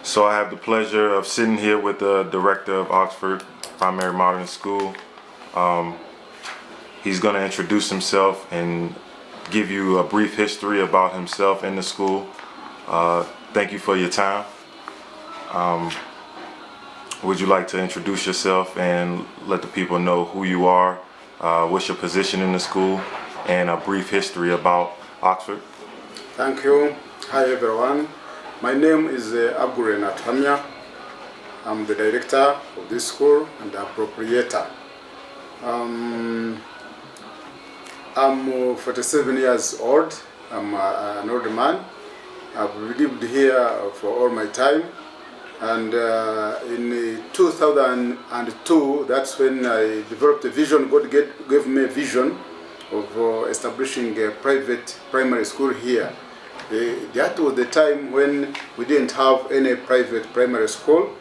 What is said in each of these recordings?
So I have the pleasure of sitting here with the director of Oxford Primary Modern School. He's going to introduce himself and give you a brief history about himself and the school. Thank you for your time. Would you like to introduce yourself and let the people know who you are, what's your position in the school, and a brief history about Oxford? Thank you. Hi everyone. My name is Aggrey Natuhamya. I'm the director of this school and the proprietor. I'm 47 years old. I'm an old man. I've lived here for all my time. And in 2002, that's when I developed a vision. God gave me a vision of establishing a private primary school here. That was the time when we didn't have any private primary school,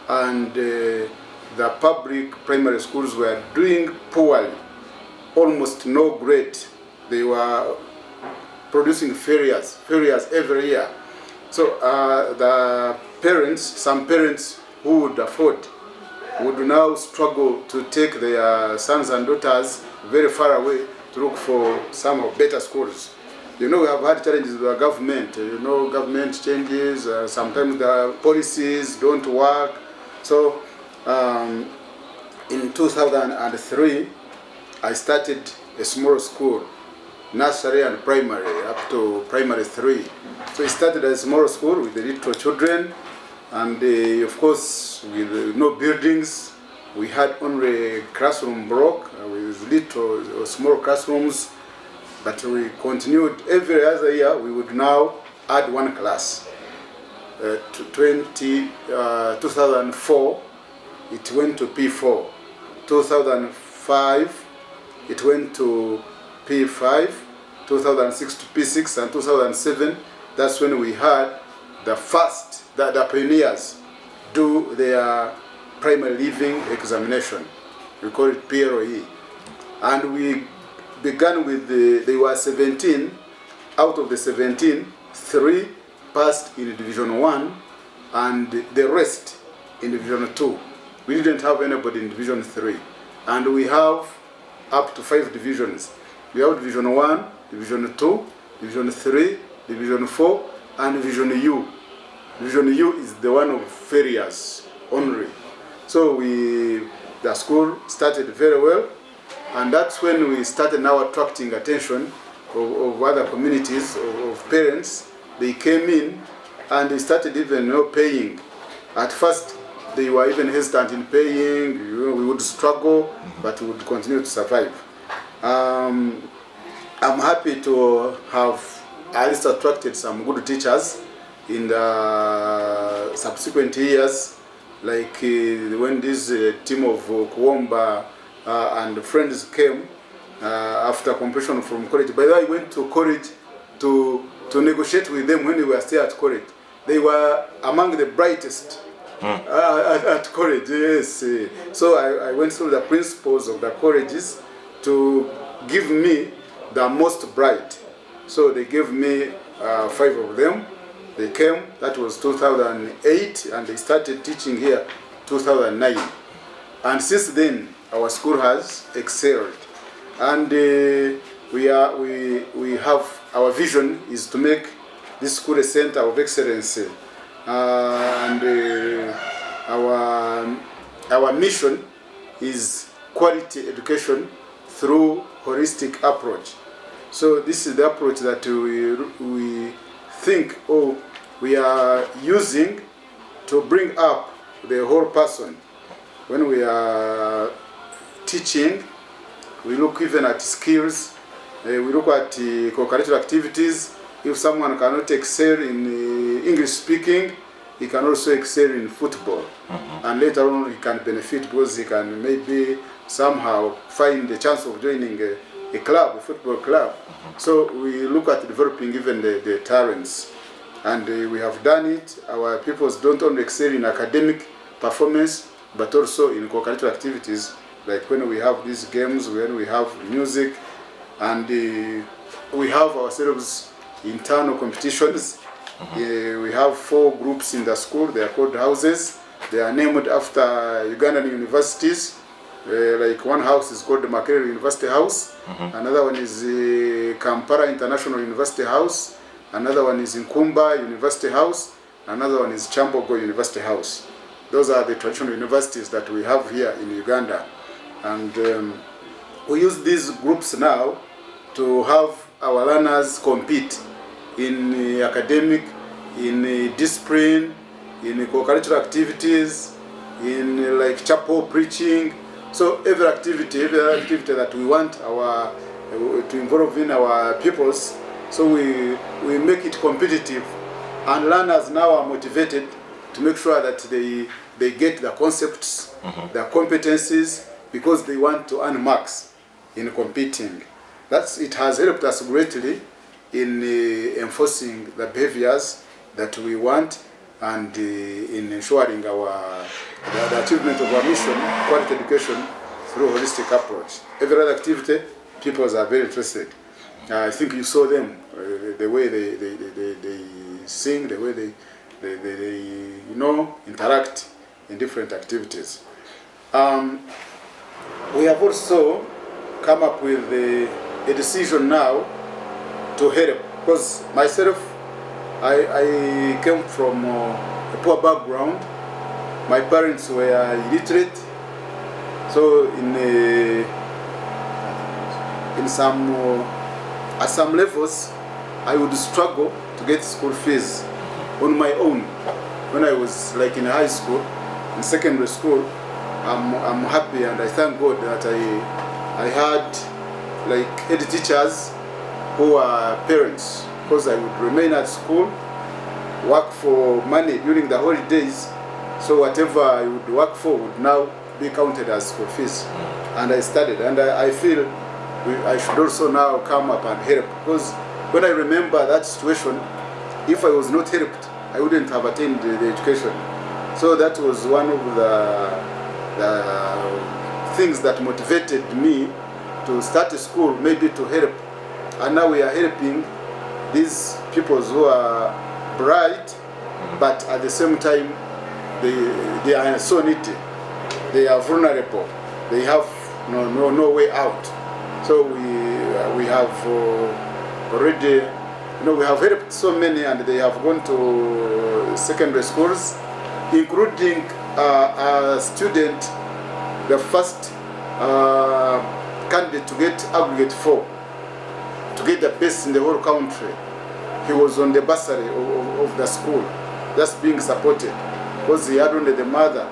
and the public primary schools were doing poorly, almost no grade. They were producing failures every year. So the parents, some parents who would afford, would now struggle to take their sons and daughters very far away to look for some better schools. You know, we have had challenges with the government. You know, government changes, sometimes the policies don't work. So in 2003, I started a small school, nursery and primary, up to primary 3. So it started as a small school with the little children, and of course, with no buildings. We had only classroom block with little small classrooms. But we continued every other year. We would now add one class. 2004, it went to P4. 2005, it went to P5. 2006 to P6, and 2007, that's when we had the first, the pioneers do their primary leaving examination. We call it PLE. And we began with they were 17. Out of the 17, 3 passed in Division 1 and the rest in Division 2. We didn't have anybody in Division 3. And we have up to 5 divisions. We have Division 1, Division 2, Division 3, Division 4, and Division U. Division U is the one of failures only. So the school started very well. And that's when we started now attracting attention of other communities, of parents. They came in and they started even paying. At first, they were even hesitant in paying. We would struggle, but we would continue to survive. I'm happy to have at least attracted some good teachers in the subsequent years, like when this team of Kuomba and friends came after completion from college. By the way, I went to college to negotiate with them when we were still at college. They were among the brightest at college, yes. So I went through the principals of the colleges to give me the most bright. So they gave me 5 of them. They came, that was 2008, and they started teaching here 2009. And since then, our school has excelled, and we have our vision is to make this school a center of excellence, and our mission is quality education through holistic approach. So this is the approach that we think we are using to bring up the whole person. When we are teaching, we look even at skills, we look at co-curricular activities. If someone cannot excel in English speaking, he can also excel in football. And later on he can benefit because he can maybe somehow find the chance of joining a club, a football club. So we look at developing even the talents. And we have done it. Our pupils don't only excel in academic performance, but also in co-curricular activities, like when we have these games, when we have music, and we have ourselves internal competitions We have 4 groups in the school. They are called houses. They are named after Ugandan universities. Like one house is called the Makerere University House. Another one is Kampala International University House. Another one is Nkumba University House. Another one is Chambogo University House. Those are the traditional universities that we have here in Uganda. And we use these groups now to have our learners compete in academic, in discipline, in co-curricular activities, in like chapel preaching. So every activity that we want to involve in our pupils, so we make it competitive, and learners now are motivated to make sure that they get the concepts, the competencies, because they want to earn marks in competing. It has helped us greatly in enforcing the behaviors that we want, and in ensuring the achievement of our mission, quality education, through a holistic approach. Every other activity, people are very interested. I think you saw them, the way they sing, the way they interact in different activities. We have also come up with a decision now to help, because myself, I came from a poor background. My parents were illiterate, so at some levels, I would struggle to get school fees on my own. When I was like in high school, in secondary school, I'm happy and I thank God that I had like head teachers who are parents, because I would remain at school, work for money during the holidays, so whatever I would work for would now be counted as school fees. And I studied, and I feel I should also now come up and help, because when I remember that situation, if I was not helped, I wouldn't have attained the education. So that was one of the things that motivated me to start a school, maybe to help. And now we are helping these people who are bright, but at the same time they are so needy. They are vulnerable. They have no way out. So we have already, we have helped so many, and they have gone to secondary schools, including a student, the first candidate to get aggregate 4, to get the best in the whole country. He was on the bursary of the school, just being supported, because he had only the mother,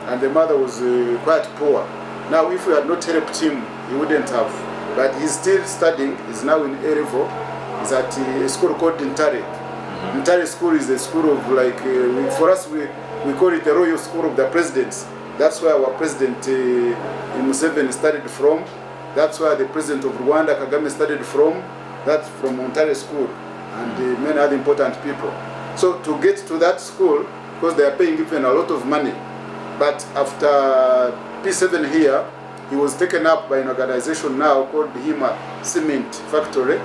and the mother was quite poor. Now, if we had not helped him, he wouldn't have. But he's still studying. He's now in A level. He's at a school called Ntare. Ntare school is a school of like, for us, we call it the Royal School of the Presidents. That's where our president Museveni studied from. That's where the president of Rwanda, Kagame, studied from. That's from Ntare school, and many other important people. So to get to that school, because they are paying even a lot of money. But after P7 here, he was taken up by an organization now called Hima Cement Factory.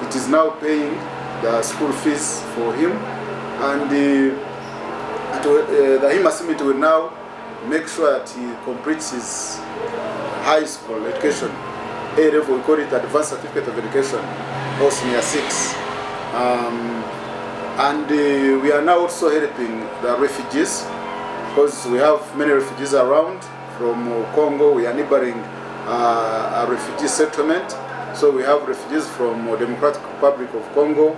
It is now paying the school fees for him, and the Hima Cement will now make sure that he completes his high school education. A level, we call it Advanced Certificate of Education, or Senior 6. And we are now also helping the refugees, because we have many refugees around from Congo. We are neighboring a refugee settlement. So we have refugees from Democratic Republic of Congo,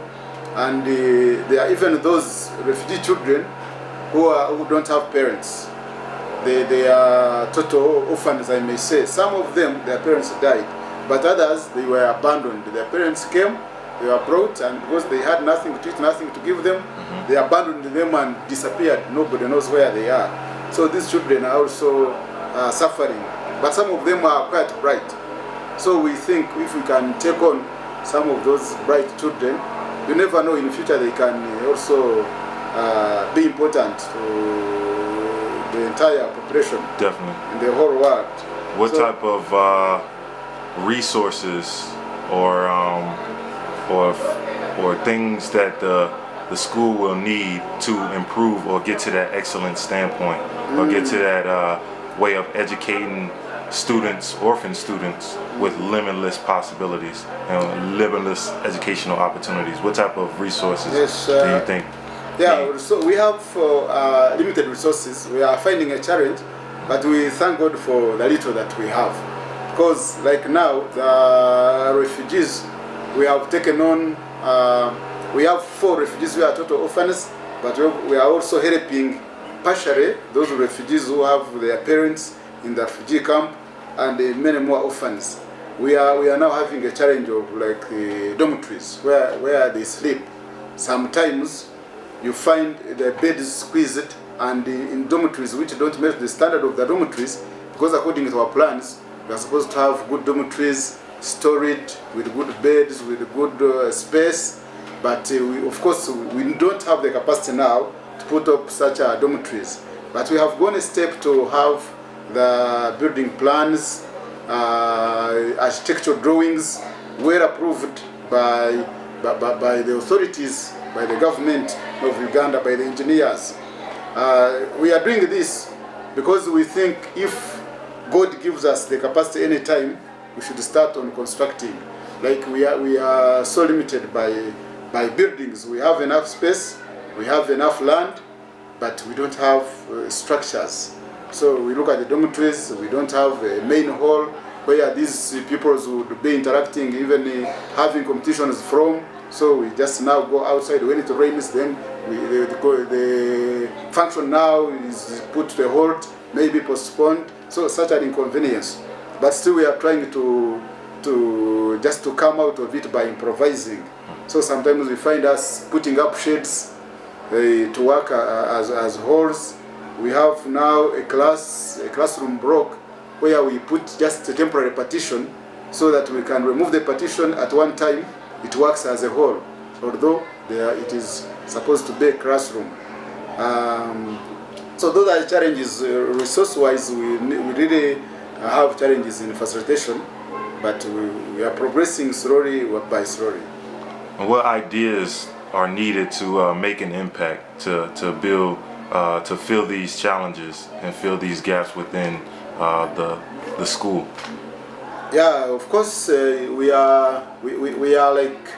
and there are even those refugee children who don't have parents. They are total orphans, I may say. Some of them, their parents died, but others, they were abandoned. Their parents came, they were brought, and because they had nothing to eat, nothing to give them, they abandoned them and disappeared. Nobody knows where they are. So these children are also suffering, but some of them are quite bright. So we think if we can take on some of those bright children, you never know, in the future they can also be important to the entire population. Definitely. In the whole world. What type of resources or things that the the school will need to improve or get to that excellent standpoint, or get to that way of educating students, orphan students, with limitless possibilities and limitless educational opportunities? What type of resources do you think? Yeah, so we have limited resources. We are finding a challenge, but we thank God for the little that we have. Because like now, the refugees, we have taken on, we have 4 refugees who are total orphans, but we are also helping partially those refugees who have their parents in the refugee camp, and many more orphans. We are now having a challenge of like dormitories where they sleep. Sometimes you find the bed is squeezed, and in dormitories which don't meet the standard of the dormitories, because according to our plans, we are supposed to have good dormitories, storage with good beds, with good space, but of course we don't have the capacity now to put up such dormitories. But we have gone a step to have the building plans, architectural drawings were approved by the authorities, by the government of Uganda, by the engineers. We are doing this because we think if God gives us the capacity any time, we should start on constructing. Like we are so limited by buildings. We have enough space, we have enough land, but we don't have structures. So we look at the dormitories, we don't have a main hall where these people would be interacting, even having competitions from. So we just now go outside. When it rains, then the function now is put to a halt, maybe postponed. So such an inconvenience. But still we are trying to just to come out of it by improvising. So sometimes we find us putting up shades to work as halls. We have now a classroom block where we put just a temporary partition so that we can remove the partition at one time. It works as a hall, although it is supposed to be a classroom. So those are the challenges. Resource-wise, we really have challenges in facilitation, but we are progressing slowly by slowly. And what ideas are needed to make an impact, to build, to fill these challenges and fill these gaps within the school? Yeah, of course, we are like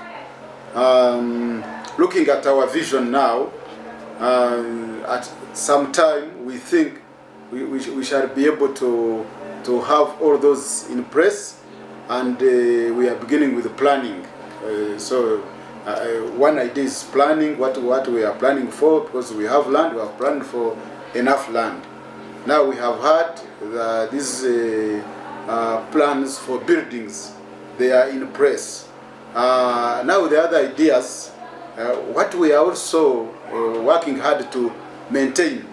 looking at our vision now. At some time, we think we shall be able to have all those in place, and we are beginning with the planning. So one idea is planning what we are planning for, because we have land, we have planned for enough land. Now we have had these plans for buildings, they are in place. Now the other ideas, what we are also working hard to maintain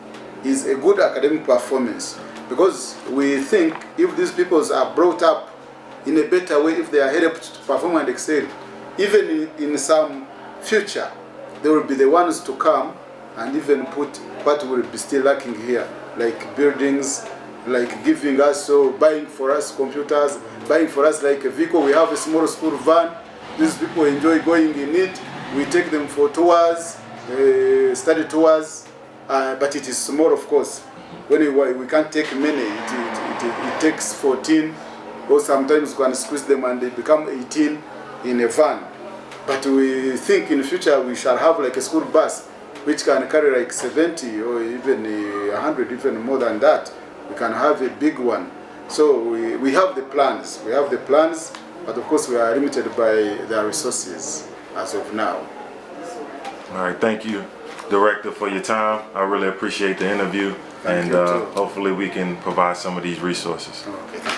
is a good academic performance, because we think if these people are brought up in a better way, if they are helped to perform and excel, even in some future, they will be the ones to come and even put what will be still lacking here, like buildings, like giving us, so buying for us computers, buying for us like a vehicle. We have a small school van. These people enjoy going in it. We take them for tours, study tours, but it is small, of course. When we can't take many, it takes 14, or sometimes we can squeeze them and they become 18 in a van. But we think in the future we shall have like a school bus which can carry like 70 or even 100, even more than that. We can have a big one. So we have the plans. We have the plans, but of course we are limited by the resources as of now. All right, thank you, Director, for your time. I really appreciate the interview, Thank and you too. hopefully we can provide some of these resources. Okay.